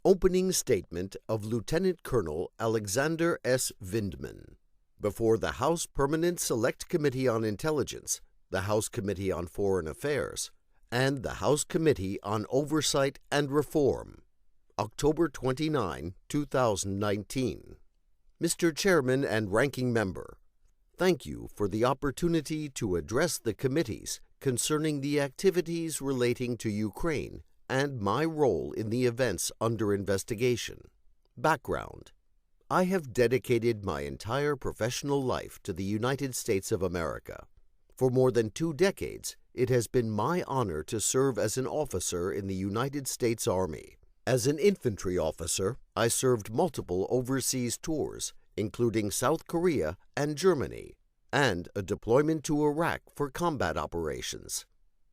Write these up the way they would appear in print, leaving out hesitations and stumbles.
Opening Statement of Lieutenant Colonel Alexander S. Vindman before the House Permanent Select Committee on Intelligence, the House Committee on Foreign Affairs, and the House Committee on Oversight and Reform, October 29, 2019. Mr. Chairman and Ranking Member, thank you for the opportunity to address the committees concerning the activities relating to Ukraine and my role in the events under investigation. Background: I have dedicated my entire professional life to the United States of America. For more than 2 decades, it has been my honor to serve as an officer in the United States Army. As an infantry officer, I served multiple overseas tours, including South Korea and Germany, and a deployment to Iraq for combat operations.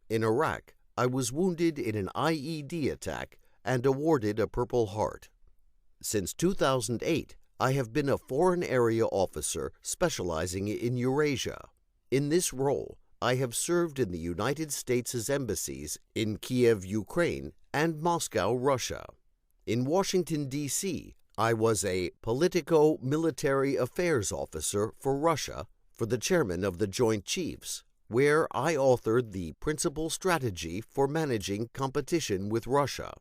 In Iraq, I was wounded in an IED attack and awarded a Purple Heart. Since 2008, I have been a Foreign Area Officer specializing in Eurasia. In this role, I have served in the United States' embassies in Kiev, Ukraine, and Moscow, Russia. In Washington, D.C., I was a Politico-Military Affairs Officer for Russia for the Chairman of the Joint Chiefs, where I authored the principal strategy for managing competition with Russia.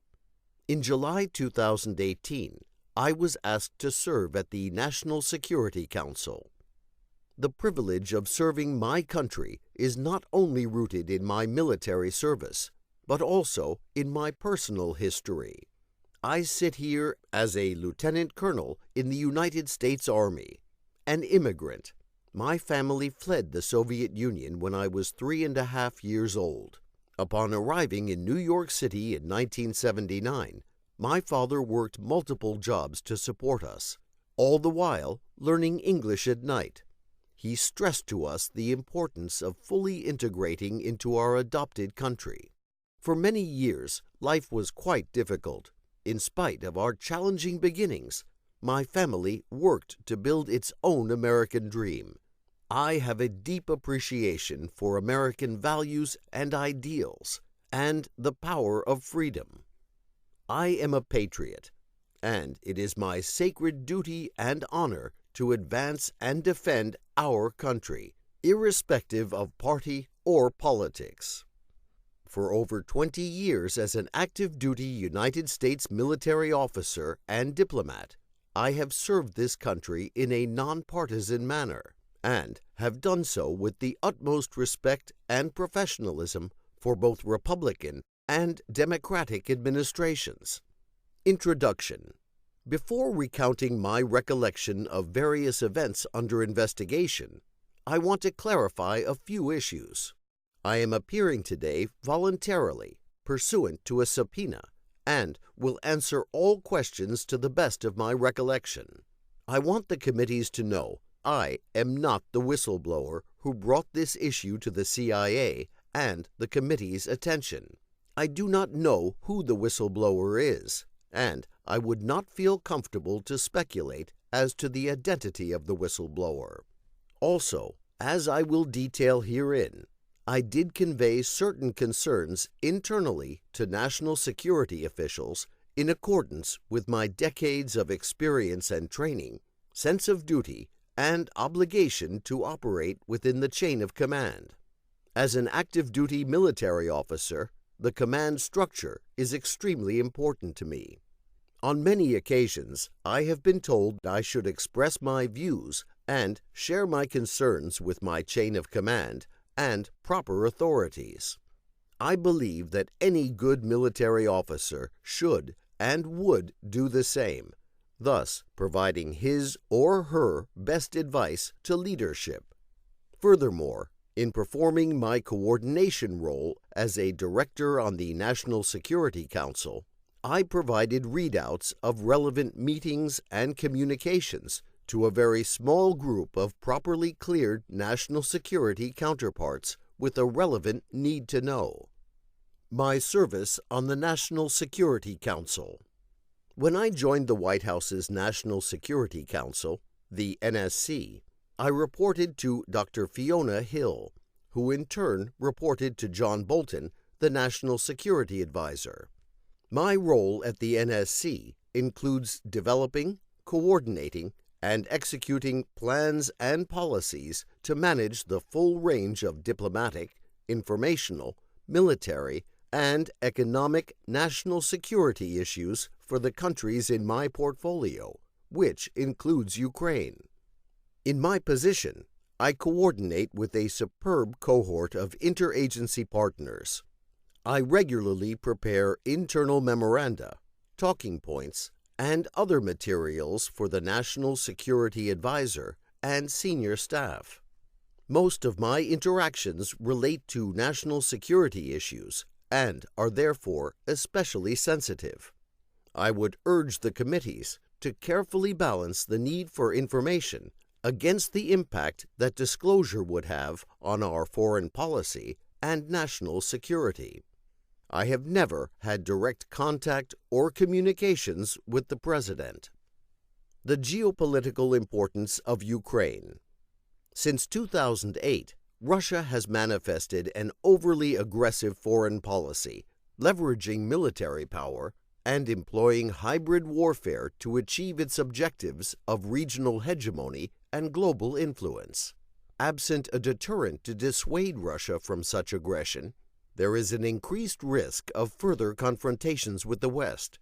In July 2018, I was asked to serve at the National Security Council. The privilege of serving my country is not only rooted in my military service, but also in my personal history. I sit here as a lieutenant colonel in the United States Army, an immigrant. My family fled the Soviet Union when I was 3.5 years old. Upon arriving in New York City in 1979, my father worked multiple jobs to support us, all the while learning English at night. He stressed to us the importance of fully integrating into our adopted country. For many years, life was quite difficult. In spite of our challenging beginnings, my family worked to build its own American dream. I have a deep appreciation for American values and ideals and the power of freedom. I am a patriot, and it is my sacred duty and honor to advance and defend our country, irrespective of party or politics. For over 20 years as an active-duty United States military officer and diplomat, I have served this country in a nonpartisan manner and have done so with the utmost respect and professionalism for both Republican and Democratic administrations. Introduction. Before recounting my recollection of various events under investigation, I want to clarify a few issues. I am appearing today voluntarily, pursuant to a subpoena, and will answer all questions to the best of my recollection. I want the committees to know I am not the whistleblower who brought this issue to the CIA and the committee's attention. I do not know who the whistleblower is, and I would not feel comfortable to speculate as to the identity of the whistleblower. Also, as I will detail herein, I did convey certain concerns internally to national security officials in accordance with my decades of experience and training, sense of duty, and obligation to operate within the chain of command. As an active-duty military officer, the command structure is extremely important to me. On many occasions, I have been told I should express my views and share my concerns with my chain of command and proper authorities. I believe that any good military officer should and would do the same, thus providing his or her best advice to leadership. Furthermore, in performing my coordination role as a director on the National Security Council, I provided readouts of relevant meetings and communications to a very small group of properly cleared national security counterparts with a relevant need to know. My service on the National Security Council. When I joined the White House's National Security Council, the NSC, I reported to Dr. Fiona Hill, who in turn reported to John Bolton, the National Security Advisor. My role at the NSC includes developing, coordinating, and executing plans and policies to manage the full range of diplomatic, informational, military, and economic national security issues for the countries in my portfolio, which includes Ukraine. In my position, I coordinate with a superb cohort of interagency partners. I regularly prepare internal memoranda, talking points, and other materials for the National Security Advisor and senior staff. Most of my interactions relate to national security issues and are therefore especially sensitive. I would urge the committees to carefully balance the need for information against the impact that disclosure would have on our foreign policy and national security. I have never had direct contact or communications with the President. The geopolitical importance of Ukraine. Since 2008, Russia has manifested an overly aggressive foreign policy, leveraging military power and employing hybrid warfare to achieve its objectives of regional hegemony and global influence. Absent a deterrent to dissuade Russia from such aggression, there is an increased risk of further confrontations with the West.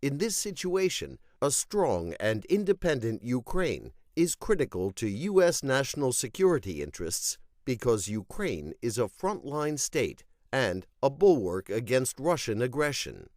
In this situation, a strong and independent Ukraine is critical to U.S. national security interests because Ukraine is a frontline state and a bulwark against Russian aggression.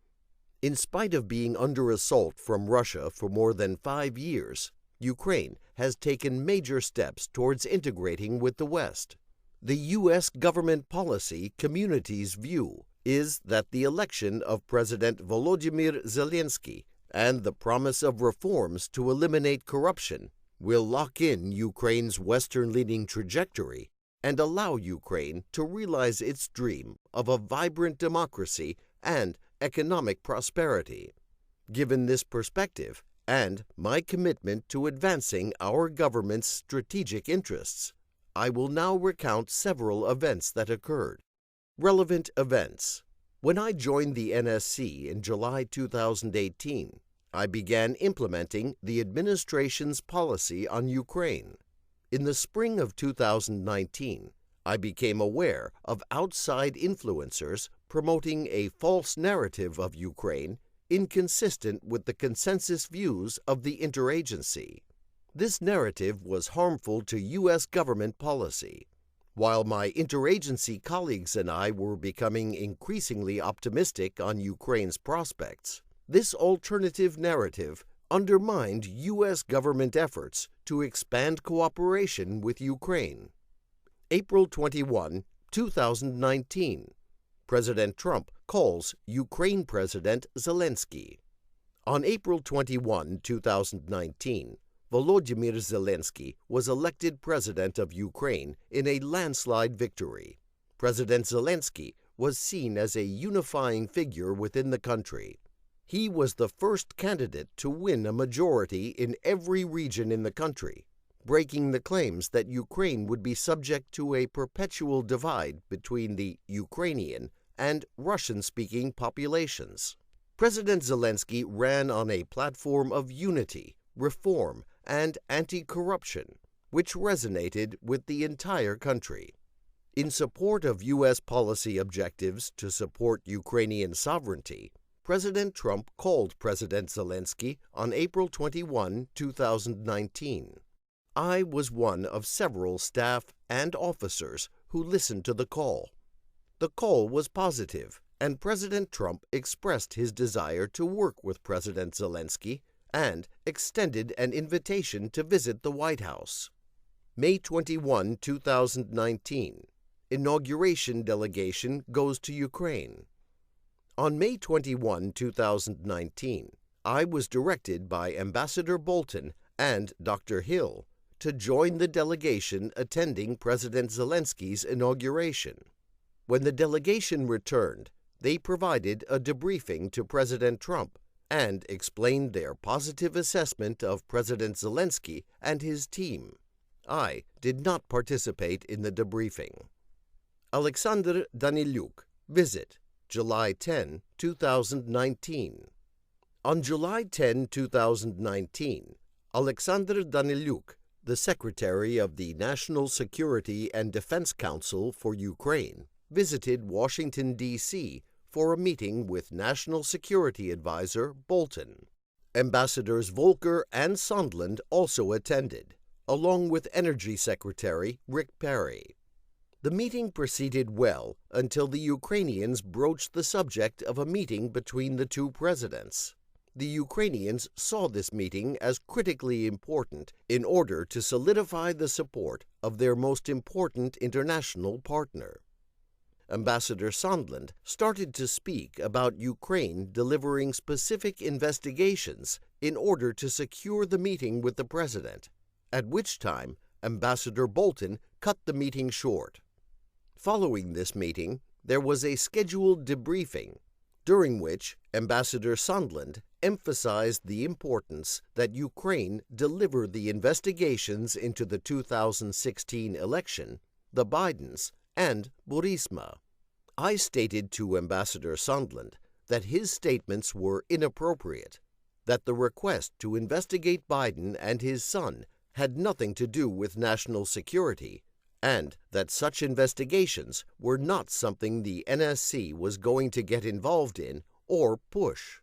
In spite of being under assault from Russia for more than 5 years, Ukraine has taken major steps towards integrating with the West. The U.S. government policy community's view is that the election of President Volodymyr Zelensky and the promise of reforms to eliminate corruption will lock in Ukraine's Western-leaning trajectory and allow Ukraine to realize its dream of a vibrant democracy and economic prosperity. Given this perspective and my commitment to advancing our government's strategic interests, I will now recount several events that occurred. Relevant events. When I joined the NSC in July 2018, I began implementing the administration's policy on Ukraine. In the spring of 2019, I became aware of outside influencers promoting a false narrative of Ukraine inconsistent with the consensus views of the interagency. This narrative was harmful to U.S. government policy. While my interagency colleagues and I were becoming increasingly optimistic on Ukraine's prospects, this alternative narrative undermined U.S. government efforts to expand cooperation with Ukraine. April 21, 2019. President Trump calls Ukraine President Zelensky. On April 21, 2019, Volodymyr Zelensky was elected president of Ukraine in a landslide victory. President Zelensky was seen as a unifying figure within the country. He was the first candidate to win a majority in every region in the country, breaking the claims that Ukraine would be subject to a perpetual divide between the Ukrainian and Russian-speaking populations. President Zelensky ran on a platform of unity, reform, and anti-corruption, which resonated with the entire country. In support of U.S. policy objectives to support Ukrainian sovereignty, President Trump called President Zelensky on April 21, 2019. I was one of several staff and officers who listened to the call. The call was positive, and President Trump expressed his desire to work with President Zelensky and extended an invitation to visit the White House. May 21, 2019. Inauguration delegation goes to Ukraine. On May 21, 2019, I was directed by Ambassador Bolton and Dr. Hill to join the delegation attending President Zelensky's inauguration. When the delegation returned, they provided a debriefing to President Trump and explained their positive assessment of President Zelensky and his team. I did not participate in the debriefing. Alexander Daniluk, visit, July 10, 2019. On July 10, 2019, Alexander Daniluk, the Secretary of the National Security and Defense Council for Ukraine, visited Washington, D.C. for a meeting with National Security Advisor Bolton. Ambassadors Volker and Sondland also attended, along with Energy Secretary Rick Perry. The meeting proceeded well until the Ukrainians broached the subject of a meeting between the two presidents. The Ukrainians saw this meeting as critically important in order to solidify the support of their most important international partner. Ambassador Sondland started to speak about Ukraine delivering specific investigations in order to secure the meeting with the president, at which time Ambassador Bolton cut the meeting short. Following this meeting, there was a scheduled debriefing, during which Ambassador Sondland emphasized the importance that Ukraine deliver the investigations into the 2016 election, the Bidens, and Burisma. I stated to Ambassador Sondland that his statements were inappropriate, that the request to investigate Biden and his son had nothing to do with national security, and that such investigations were not something the NSC was going to get involved in or push.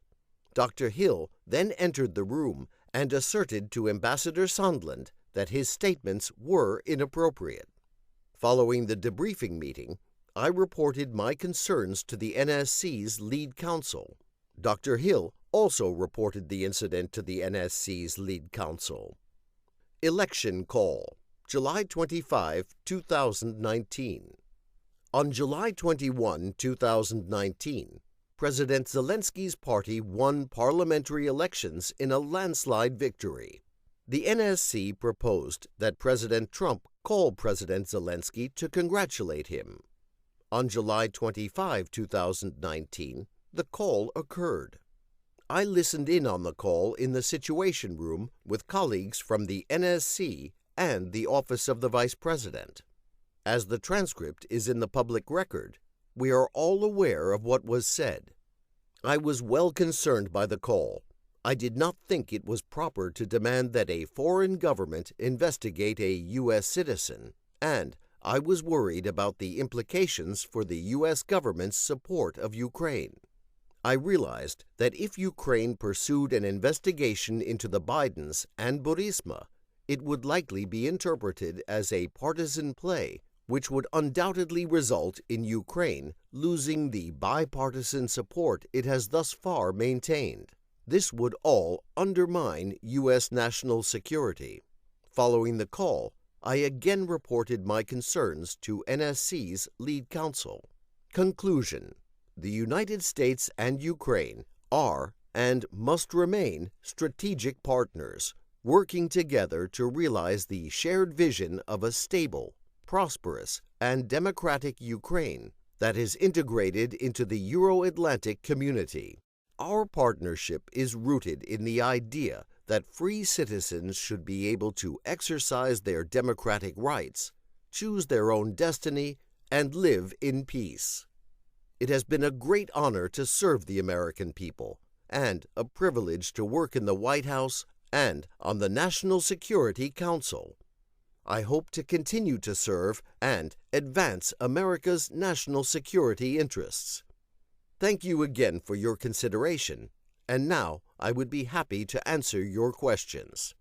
Dr. Hill then entered the room and asserted to Ambassador Sondland that his statements were inappropriate. Following the debriefing meeting, I reported my concerns to the NSC's lead counsel. Dr. Hill also reported the incident to the NSC's lead counsel. Election call. July 25, 2019. On July 21, 2019, President Zelensky's party won parliamentary elections in a landslide victory. The NSC proposed that President Trump call President Zelensky to congratulate him. On July 25, 2019, the call occurred. I listened in on the call in the Situation Room with colleagues from the NSC and the Office of the Vice President. As the transcript is in the public record, we are all aware of what was said. I was well concerned by the call. I did not think it was proper to demand that a foreign government investigate a U.S. citizen, and I was worried about the implications for the U.S. government's support of Ukraine. I realized that if Ukraine pursued an investigation into the Bidens and Burisma, it would likely be interpreted as a partisan play, which would undoubtedly result in Ukraine losing the bipartisan support it has thus far maintained. This would all undermine U.S. national security. Following the call, I again reported my concerns to NSC's lead counsel. Conclusion: the United States and Ukraine are and must remain strategic partners, working together to realize the shared vision of a stable, prosperous, and democratic Ukraine that is integrated into the Euro-Atlantic community. Our partnership is rooted in the idea that free citizens should be able to exercise their democratic rights, choose their own destiny, and live in peace. It has been a great honor to serve the American people, and a privilege to work in the White House and on the National Security Council. I hope to continue to serve and advance America's national security interests. Thank you again for your consideration, and now I would be happy to answer your questions.